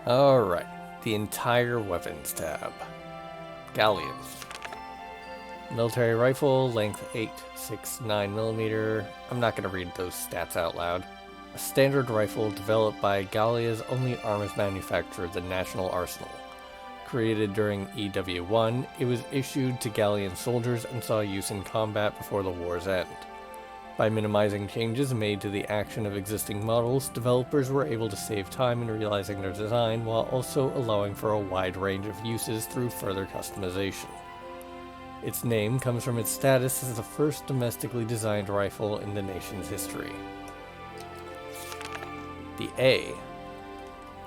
Alright, the entire weapons tab. Galleon. Military rifle, length 8.69mm. I'm not going to read those stats out loud. A standard rifle developed by Gallia's only arms manufacturer, the National Arsenal. Created during EW1, it was issued to Gallian soldiers and saw use in combat before the war's end. By minimizing changes made to the action of existing models, developers were able to save time in realizing their design while also allowing for a wide range of uses through further customization. Its name comes from its status as the first domestically designed rifle in the nation's history. The A.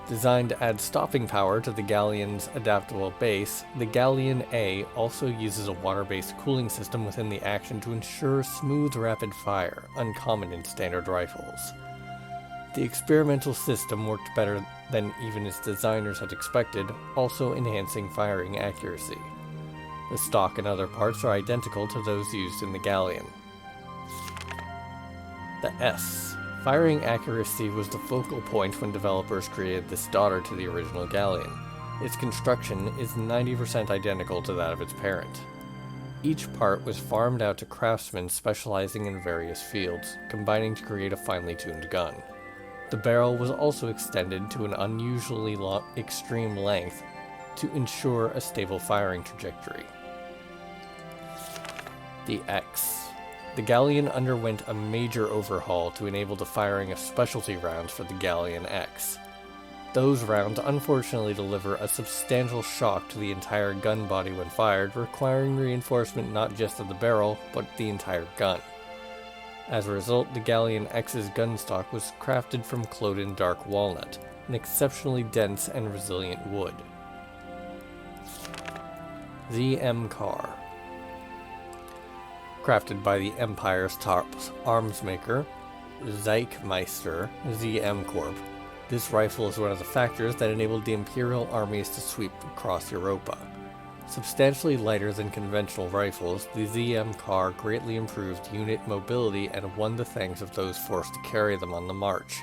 Designed to add stopping power to the Galleon's adaptable base, the Galleon A also uses a water-based cooling system within the action to ensure smooth rapid fire, uncommon in standard rifles. The experimental system worked better than even its designers had expected, also enhancing firing accuracy. The stock and other parts are identical to those used in the Galleon. The S. Firing accuracy was the focal point when developers created this daughter to the original Galleon. Its construction is 90% identical to that of its parent. Each part was farmed out to craftsmen specializing in various fields, combining to create a finely tuned gun. The barrel was also extended to an unusually extreme length to ensure a stable firing trajectory. The X. The Galleon underwent a major overhaul to enable the firing of specialty rounds for the Galleon X. Those rounds unfortunately deliver a substantial shock to the entire gun body when fired, requiring reinforcement not just of the barrel, but the entire gun. As a result, the Galleon X's gun stock was crafted from Cloden dark walnut, an exceptionally dense and resilient wood. ZM Car. Crafted by the Empire's top arms maker, Zeichmeister ZM Corp. This rifle is one of the factors that enabled the Imperial armies to sweep across Europa. Substantially lighter than conventional rifles, the ZM car greatly improved unit mobility and won the thanks of those forced to carry them on the march.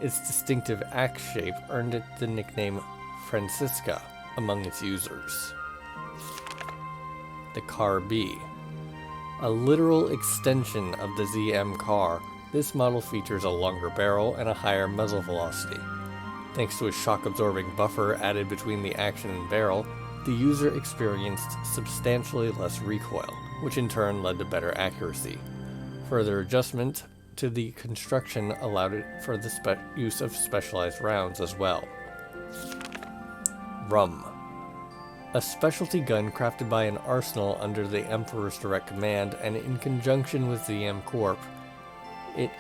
Its distinctive axe shape earned it the nickname Francisca among its users. The Car B. A literal extension of the ZM car, this model features a longer barrel and a higher muzzle velocity. Thanks to a shock-absorbing buffer added between the action and barrel, the user experienced substantially less recoil, which in turn led to better accuracy. Further adjustment to the construction allowed it for the use of specialized rounds as well. Rum. A specialty gun crafted by an arsenal under the Emperor's direct command and in conjunction with ZM Corp. It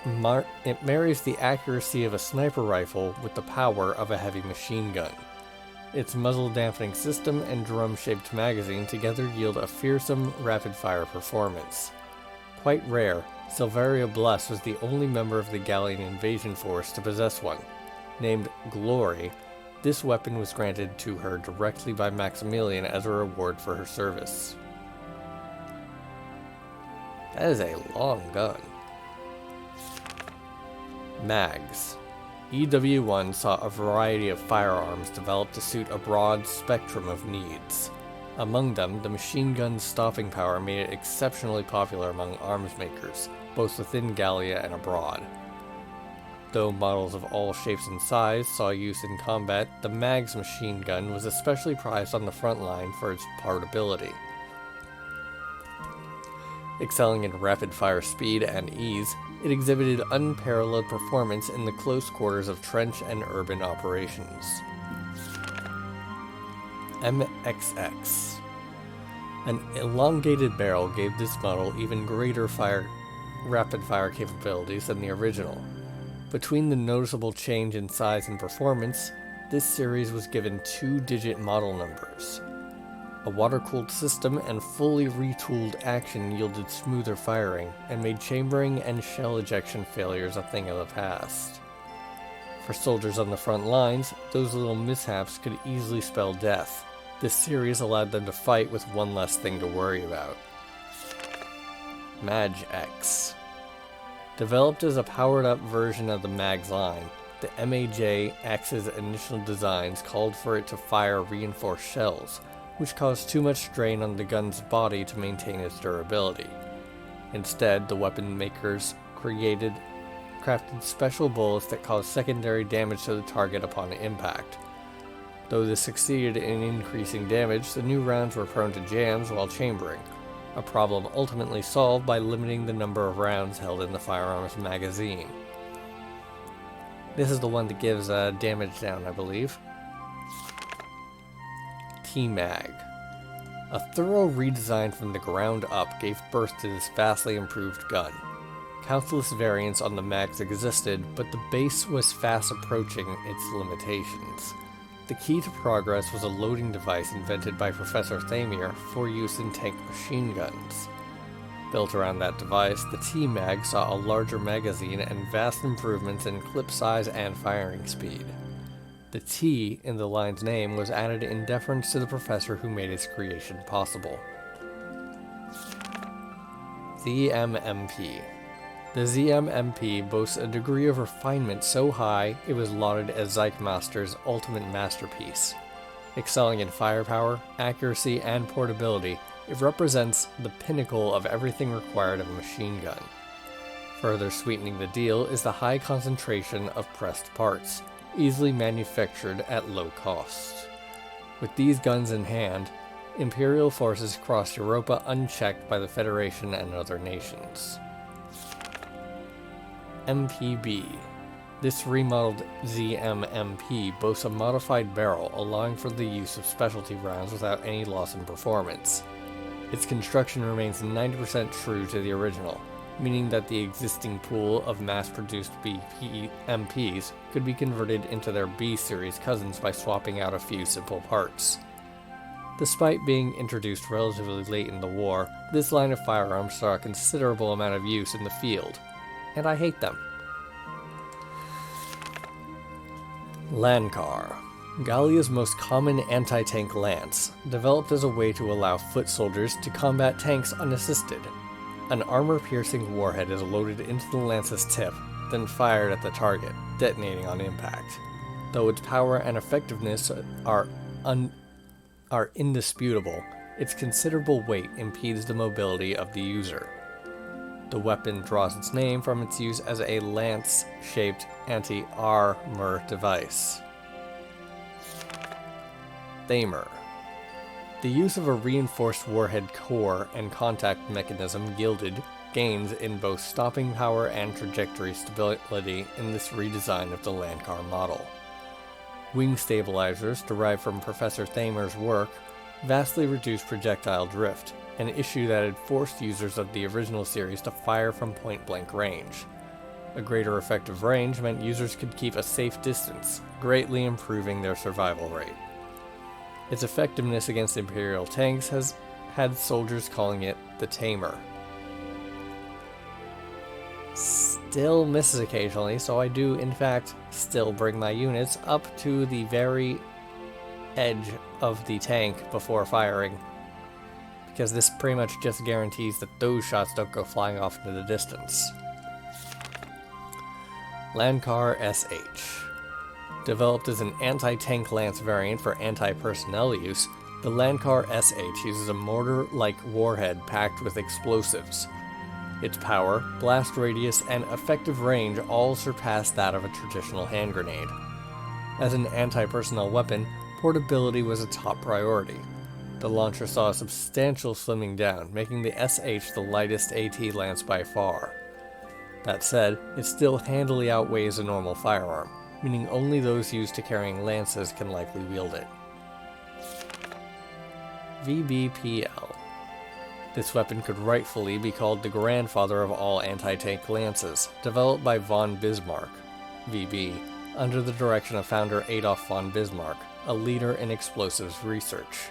marries the accuracy of a sniper rifle with the power of a heavy machine gun. Its muzzle dampening system and drum-shaped magazine together yield a fearsome, rapid-fire performance. Quite rare, Silveria Bless was the only member of the Gallian invasion force to possess one. Named Glory, this weapon was granted to her directly by Maximilian as a reward for her service. That is a long gun. Mags. EW1 saw a variety of firearms developed to suit a broad spectrum of needs. Among them, the machine gun's stopping power made it exceptionally popular among arms makers, both within Gallia and abroad. Though models of all shapes and size saw use in combat, the Mag's machine gun was especially prized on the front line for its portability. Excelling in rapid-fire speed and ease, it exhibited unparalleled performance in the close quarters of trench and urban operations. MXX. An elongated barrel gave this model even greater rapid-fire capabilities than the original. Between the noticeable change in size and performance, this series was given 2-digit model numbers. A water-cooled system and fully retooled action yielded smoother firing, and made chambering and shell ejection failures a thing of the past. For soldiers on the front lines, those little mishaps could easily spell death. This series allowed them to fight with one less thing to worry about. Mag-X. Developed as a powered-up version of the Mag's line, the MAJ-X's initial designs called for it to fire reinforced shells, which caused too much strain on the gun's body to maintain its durability. Instead, the weapon makers crafted special bullets that caused secondary damage to the target upon impact. Though this succeeded in increasing damage, the new rounds were prone to jams while chambering, a problem ultimately solved by limiting the number of rounds held in the firearm's magazine. This is the one that gives damage down, I believe. T-Mag. A thorough redesign from the ground up gave birth to this vastly improved gun. Countless variants on the mags existed, but the base was fast approaching its limitations. The key to progress was a loading device invented by Professor Thamir for use in tank machine guns. Built around that device, the T-Mag saw a larger magazine and vast improvements in clip size and firing speed. The T in the line's name was added in deference to the professor who made its creation possible. ZMMP. The ZMMP boasts a degree of refinement so high it was lauded as Zeichmaster's ultimate masterpiece. Excelling in firepower, accuracy, and portability, it represents the pinnacle of everything required of a machine gun. Further sweetening the deal is the high concentration of pressed parts, easily manufactured at low cost. With these guns in hand, Imperial forces crossed Europa unchecked by the Federation and other nations. MPB. This remodeled ZMMP boasts a modified barrel, allowing for the use of specialty rounds without any loss in performance. Its construction remains 90% true to the original, meaning that the existing pool of mass-produced MPs could be converted into their B-series cousins by swapping out a few simple parts. Despite being introduced relatively late in the war, this line of firearms saw a considerable amount of use in the field, and I hate them. Lankar. Gallia's most common anti-tank lance, developed as a way to allow foot soldiers to combat tanks unassisted. An armor-piercing warhead is loaded into the lance's tip, then fired at the target, detonating on impact. Though its power and effectiveness are indisputable, its considerable weight impedes the mobility of the user. The weapon draws its name from its use as a lance-shaped anti-armor device. Thamir. The use of a reinforced warhead core and contact mechanism yielded gains in both stopping power and trajectory stability in this redesign of the Lankar model. Wing stabilizers, derived from Professor Thamir's work, vastly reduced projectile drift, an issue that had forced users of the original series to fire from point-blank range. A greater effective range meant users could keep a safe distance, greatly improving their survival rate. Its effectiveness against Imperial tanks has had soldiers calling it the Tamer. Still misses occasionally, so I do in fact still bring my units up to the very edge of the tank before firing, because this pretty much just guarantees that those shots don't go flying off into the distance. Lankar SH. Developed as an anti-tank lance variant for anti-personnel use, the Lankar SH uses a mortar-like warhead packed with explosives. Its power, blast radius, and effective range all surpass that of a traditional hand grenade. As an anti-personnel weapon, portability was a top priority. The launcher saw a substantial slimming down, making the SH the lightest AT lance by far. That said, it still handily outweighs a normal firearm, meaning only those used to carrying lances can likely wield it. VBPL. This weapon could rightfully be called the grandfather of all anti-tank lances, developed by von Bismarck, VB, under the direction of founder Adolf von Bismarck, a leader in explosives research.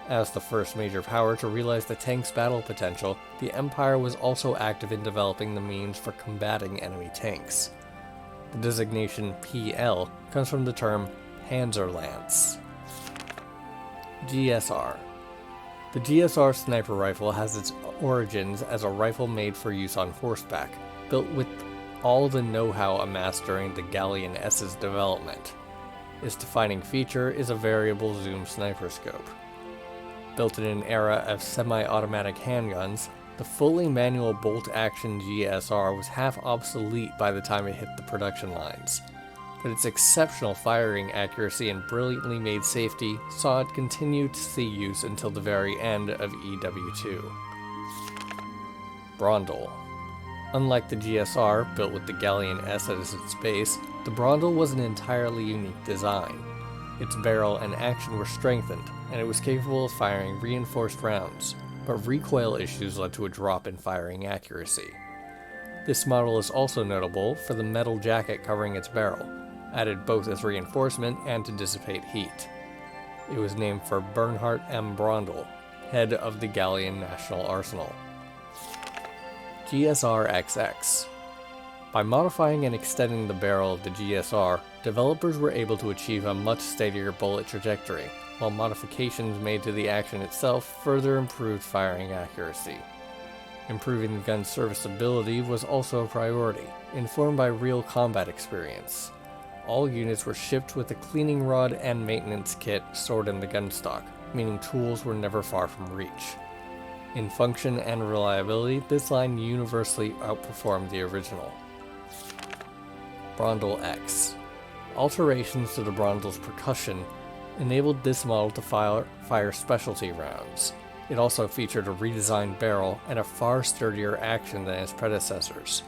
As the first major power to realize the tank's battle potential, the Empire was also active in developing the means for combating enemy tanks. The designation PL comes from the term Panzerlance. GSR. The GSR sniper rifle has its origins as a rifle made for use on horseback, built with all the know-how amassed during the Galleon S's development. Its defining feature is a variable zoom sniper scope. Built in an era of semi-automatic handguns, the fully manual bolt-action GSR was half obsolete by the time it hit the production lines, but its exceptional firing accuracy and brilliantly made safety saw it continue to see use until the very end of EW2. Brondel. Unlike the GSR, built with the Galleon S as its base, the Brondel was an entirely unique design. Its barrel and action were strengthened, and it was capable of firing reinforced rounds, but recoil issues led to a drop in firing accuracy. This model is also notable for the metal jacket covering its barrel, added both as reinforcement and to dissipate heat. It was named for Bernhard M. Brondel, head of the Galleon National Arsenal. GSR XX. By modifying and extending the barrel of the GSR, developers were able to achieve a much steadier bullet trajectory, while modifications made to the action itself further improved firing accuracy. Improving the gun's serviceability was also a priority, informed by real combat experience. All units were shipped with a cleaning rod and maintenance kit stored in the gun stock, meaning tools were never far from reach. In function and reliability, this line universally outperformed the original. Brondel X. Alterations to the Brondel's percussion enabled this model to fire specialty rounds. It also featured a redesigned barrel and a far sturdier action than its predecessors.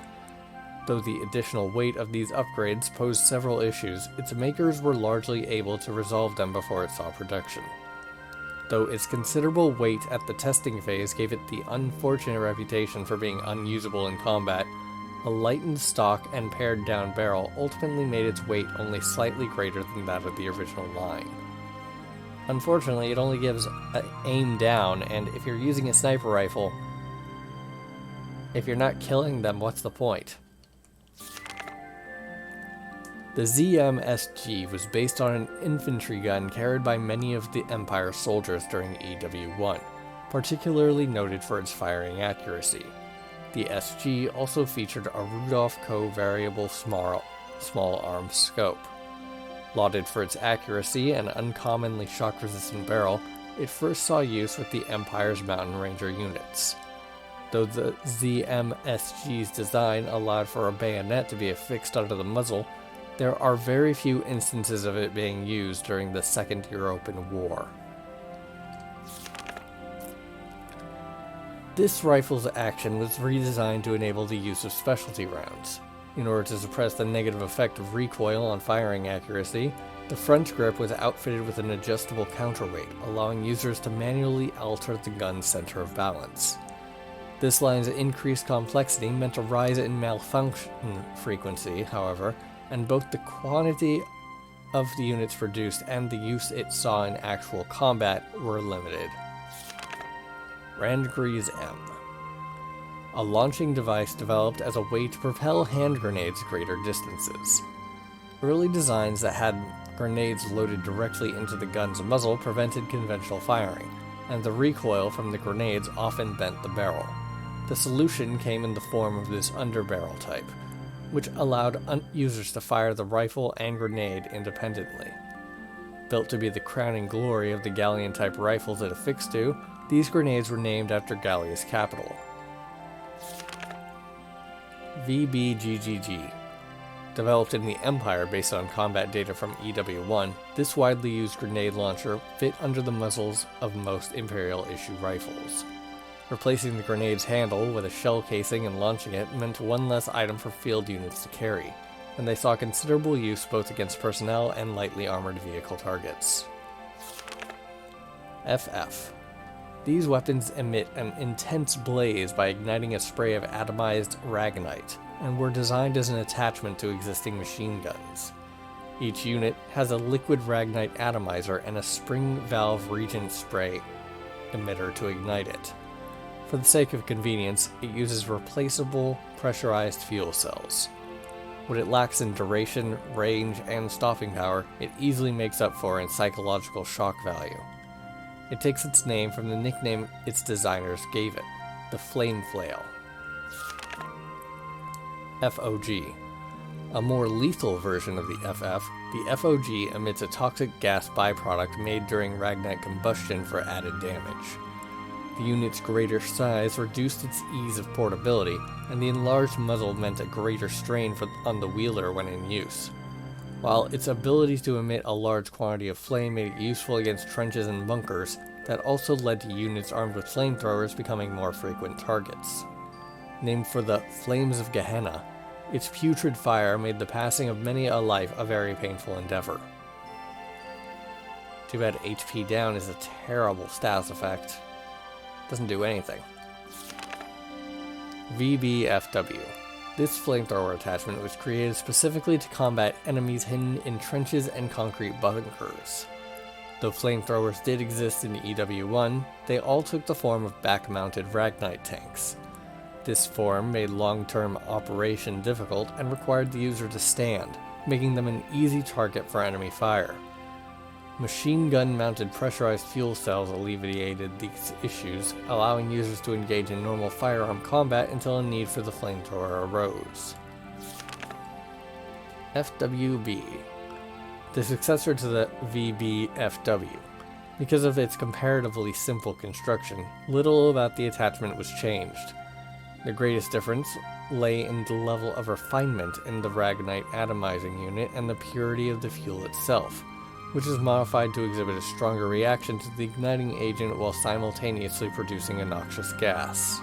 Though the additional weight of these upgrades posed several issues, its makers were largely able to resolve them before it saw production. Though its considerable weight at the testing phase gave it the unfortunate reputation for being unusable in combat, a lightened stock and pared down barrel ultimately made its weight only slightly greater than that of the original line. Unfortunately, it only gives aim down, and if you're using a sniper rifle, if you're not killing them, what's the point? The ZM-SG was based on an infantry gun carried by many of the Empire's soldiers during EW1, particularly noted for its firing accuracy. The SG also featured a Rudolph Co. variable small arm scope. Lauded for its accuracy and uncommonly shock-resistant barrel, it first saw use with the Empire's Mountain Ranger units. Though the ZM-SG's design allowed for a bayonet to be affixed under the muzzle, there are very few instances of it being used during the Second European War. This rifle's action was redesigned to enable the use of specialty rounds. In order to suppress the negative effect of recoil on firing accuracy, the front grip was outfitted with an adjustable counterweight, allowing users to manually alter the gun's center of balance. This line's increased complexity meant a rise in malfunction frequency, however, and both the quantity of the units produced and the use it saw in actual combat were limited. Randgrees M. A launching device developed as a way to propel hand grenades greater distances. Early designs that had grenades loaded directly into the gun's muzzle prevented conventional firing, and the recoil from the grenades often bent the barrel. The solution came in the form of this underbarrel type, which allowed users to fire the rifle and grenade independently. Built to be the crowning glory of the Galleon-type rifles it affixed to, these grenades were named after Gallia's capital. VBGGG. Developed in the Empire based on combat data from EW1, this widely used grenade launcher fit under the muzzles of most Imperial-issue rifles. Replacing the grenade's handle with a shell casing and launching it meant one less item for field units to carry, and they saw considerable use both against personnel and lightly armored vehicle targets. FF. These weapons emit an intense blaze by igniting a spray of atomized ragonite, and were designed as an attachment to existing machine guns. Each unit has a liquid ragonite atomizer and a spring valve reagent spray emitter to ignite it. For the sake of convenience, it uses replaceable pressurized fuel cells. What it lacks in duration, range, and stopping power, it easily makes up for in psychological shock value. It takes its name from the nickname its designers gave it, the Flame Flail. FOG. A more lethal version of the FF, the FOG emits a toxic gas byproduct made during Ragnite combustion for added damage. The unit's greater size reduced its ease of portability, and the enlarged muzzle meant a greater strain on the wielder when in use. While its ability to emit a large quantity of flame made it useful against trenches and bunkers, that also led to units armed with flamethrowers becoming more frequent targets. Named for the Flames of Gehenna, its putrid fire made the passing of many a life a very painful endeavor. Too bad HP down is a terrible status effect. Doesn't do anything. VBFW. This flamethrower attachment was created specifically to combat enemies hidden in trenches and concrete bunkers. Though flamethrowers did exist in EW1, they all took the form of back-mounted Ragnite tanks. This form made long-term operation difficult and required the user to stand, making them an easy target for enemy fire. Machine gun-mounted pressurized fuel cells alleviated these issues, allowing users to engage in normal firearm combat until a need for the flamethrower arose. FWB. The successor to the VBFW. Because of its comparatively simple construction, little about the attachment was changed. The greatest difference lay in the level of refinement in the Ragnite atomizing unit and the purity of the fuel itself, which is modified to exhibit a stronger reaction to the igniting agent while simultaneously producing a noxious gas.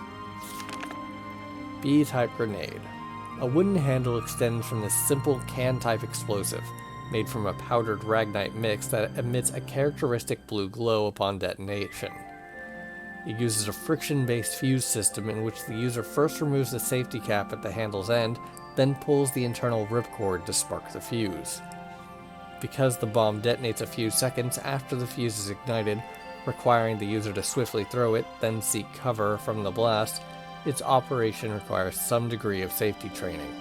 B-type grenade. A wooden handle extends from this simple can-type explosive, made from a powdered Ragnite mix that emits a characteristic blue glow upon detonation. It uses a friction-based fuse system in which the user first removes the safety cap at the handle's end, then pulls the internal ripcord to spark the fuse. Because the bomb detonates a few seconds after the fuse is ignited, requiring the user to swiftly throw it, then seek cover from the blast, its operation requires some degree of safety training.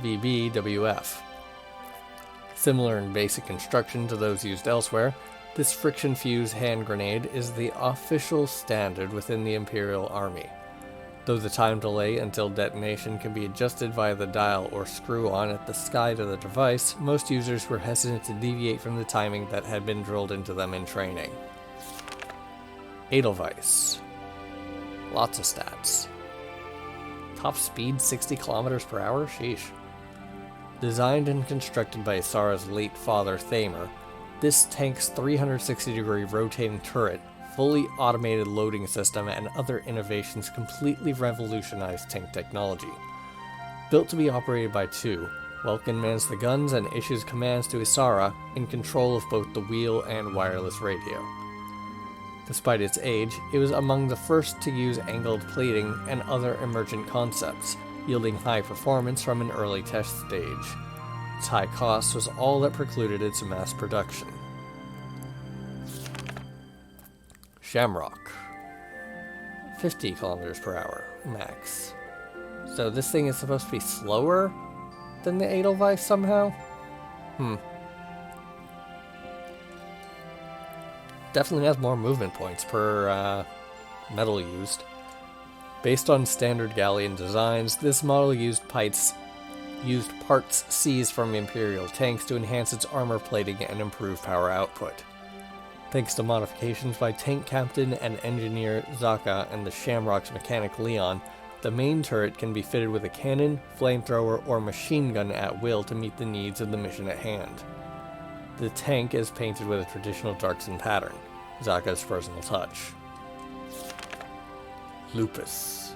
VBWF. Similar in basic construction to those used elsewhere, this friction fuse hand grenade is the official standard within the Imperial Army. Though the time delay until detonation can be adjusted via the dial or screw-on at the side of the device, most users were hesitant to deviate from the timing that had been drilled into them in training. Edelweiss. Lots of stats. Top speed 60 km per hour? Sheesh. Designed and constructed by Isara's late father Thamer, this tank's 360-degree rotating turret, fully automated loading system, and other innovations completely revolutionized tank technology. Built to be operated by two, Welkin mans the guns and issues commands to Isara, in control of both the wheel and wireless radio. Despite its age, it was among the first to use angled plating and other emergent concepts, yielding high performance from an early test stage. Its high cost was all that precluded its mass production. Shamrock. 50 km per hour, max. So this thing is supposed to be slower than the Edelweiss somehow? Definitely has more movement points per metal used. Based on standard Galleon designs, this model used parts seized from Imperial tanks to enhance its armor plating and improve power output. Thanks to modifications by tank captain and engineer Zaka and the Shamrock's mechanic Leon, the main turret can be fitted with a cannon, flamethrower, or machine gun at will to meet the needs of the mission at hand. The tank is painted with a traditional Darkson pattern, Zaka's personal touch. Lupus.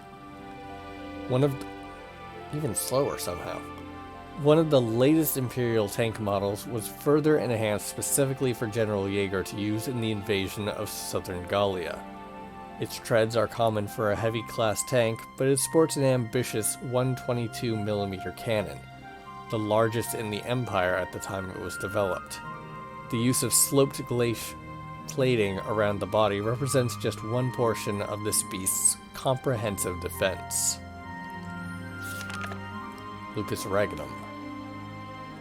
Even slower somehow. One of the latest Imperial tank models was further enhanced specifically for General Jaeger to use in the invasion of southern Gallia. Its treads are common for a heavy class tank, but it sports an ambitious 122mm cannon, the largest in the Empire at the time it was developed. The use of sloped glacier plating around the body represents just one portion of this beast's comprehensive defense. Lupus Regnum.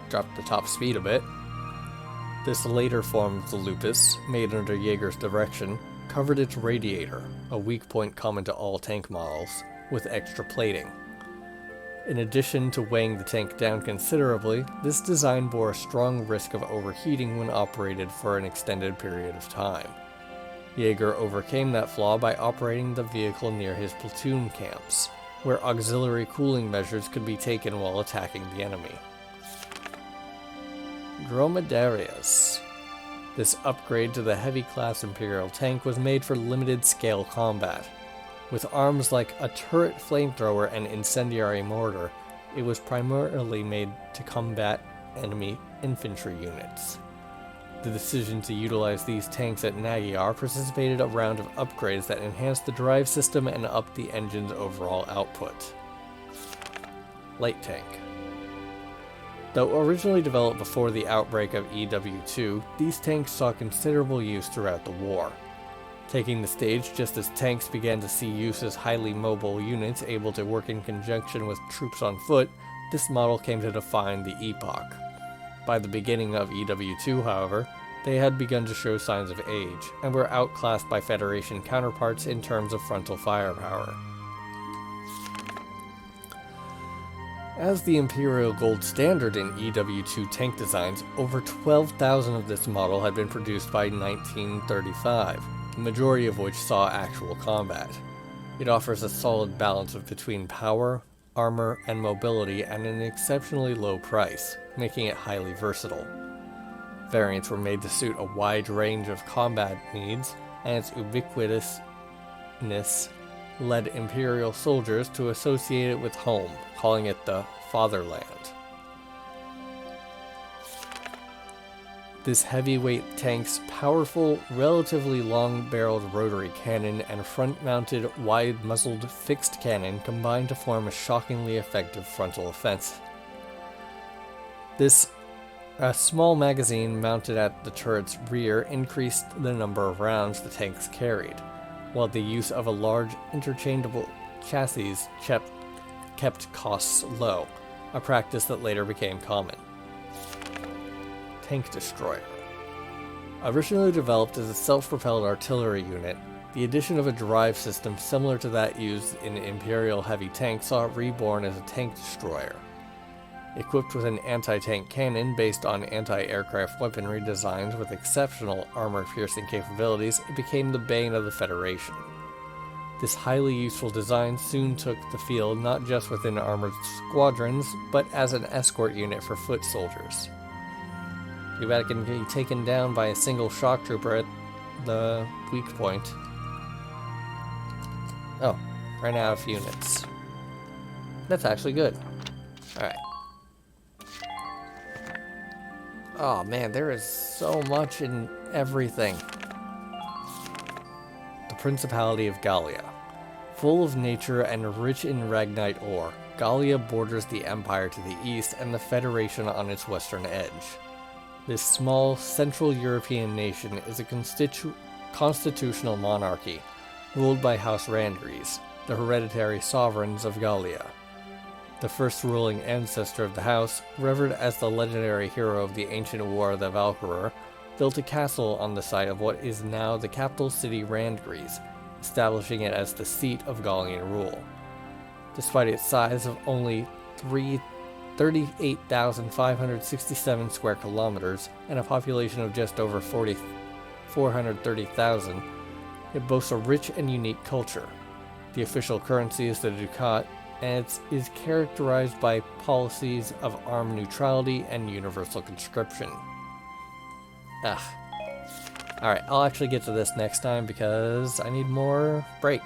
Dropped the top speed a bit. This later form of the Lupus, made under Jaeger's direction, covered its radiator, a weak point common to all tank models, with extra plating, In addition to weighing the tank down considerably, this design bore a strong risk of overheating when operated for an extended period of time. Jaeger overcame that flaw by operating the vehicle near his platoon camps, where auxiliary cooling measures could be taken while attacking the enemy. Dromedarius. This upgrade to the heavy-class Imperial tank was made for limited-scale combat. With arms like a turret flamethrower and incendiary mortar, it was primarily made to combat enemy infantry units. The decision to utilize these tanks at Magyar precipitated a round of upgrades that enhanced the drive system and upped the engine's overall output. Light tank. Though originally developed before the outbreak of EW2, these tanks saw considerable use throughout the war. Taking the stage just as tanks began to see use as highly mobile units able to work in conjunction with troops on foot, this model came to define the epoch. By the beginning of EW2, however, they had begun to show signs of age, and were outclassed by Federation counterparts in terms of frontal firepower. As the Imperial gold standard in EW2 tank designs, over 12,000 of this model had been produced by 1935, the majority of which saw actual combat. It offers a solid balance between power, armor, and mobility at an exceptionally low price, making it highly versatile. Variants were made to suit a wide range of combat needs, and its ubiquitousness led Imperial soldiers to associate it with home, calling it the Fatherland. This heavyweight tank's powerful, relatively long-barreled rotary cannon and front-mounted, wide-muzzled fixed cannon combined to form a shockingly effective frontal offense. A small magazine mounted at the turret's rear increased the number of rounds the tanks carried, while the use of a large interchangeable chassis kept costs low, a practice that later became common. Tank Destroyer. Originally developed as a self-propelled artillery unit, the addition of a drive system similar to that used in Imperial heavy tanks saw it reborn as a tank destroyer. Equipped with an anti-tank cannon based on anti-aircraft weaponry designs with exceptional armor-piercing capabilities, it became the bane of the Federation. This highly useful design soon took the field not just within armored squadrons, but as an escort unit for foot soldiers. Too bad it can be taken down by a single shock trooper at the weak point. Oh, ran out of units. That's actually good. Alright. Oh man, there is so much in everything. The Principality of Gallia. Full of nature and rich in Ragnite ore, Gallia borders the Empire to the east and the Federation on its western edge. This small, Central European nation is a constitutional monarchy, ruled by House Randgries, the hereditary sovereigns of Gallia. The first ruling ancestor of the house, revered as the legendary hero of the ancient war, the Valkyria, built a castle on the site of what is now the capital city Randgries, establishing it as the seat of Gallian rule. Despite its size of only 38,567 square kilometers and a population of just over 430,000, it boasts a rich and unique culture. The official currency is the ducat, and it is characterized by policies of armed neutrality and universal conscription. Alright, I'll actually get to this next time because I need more break.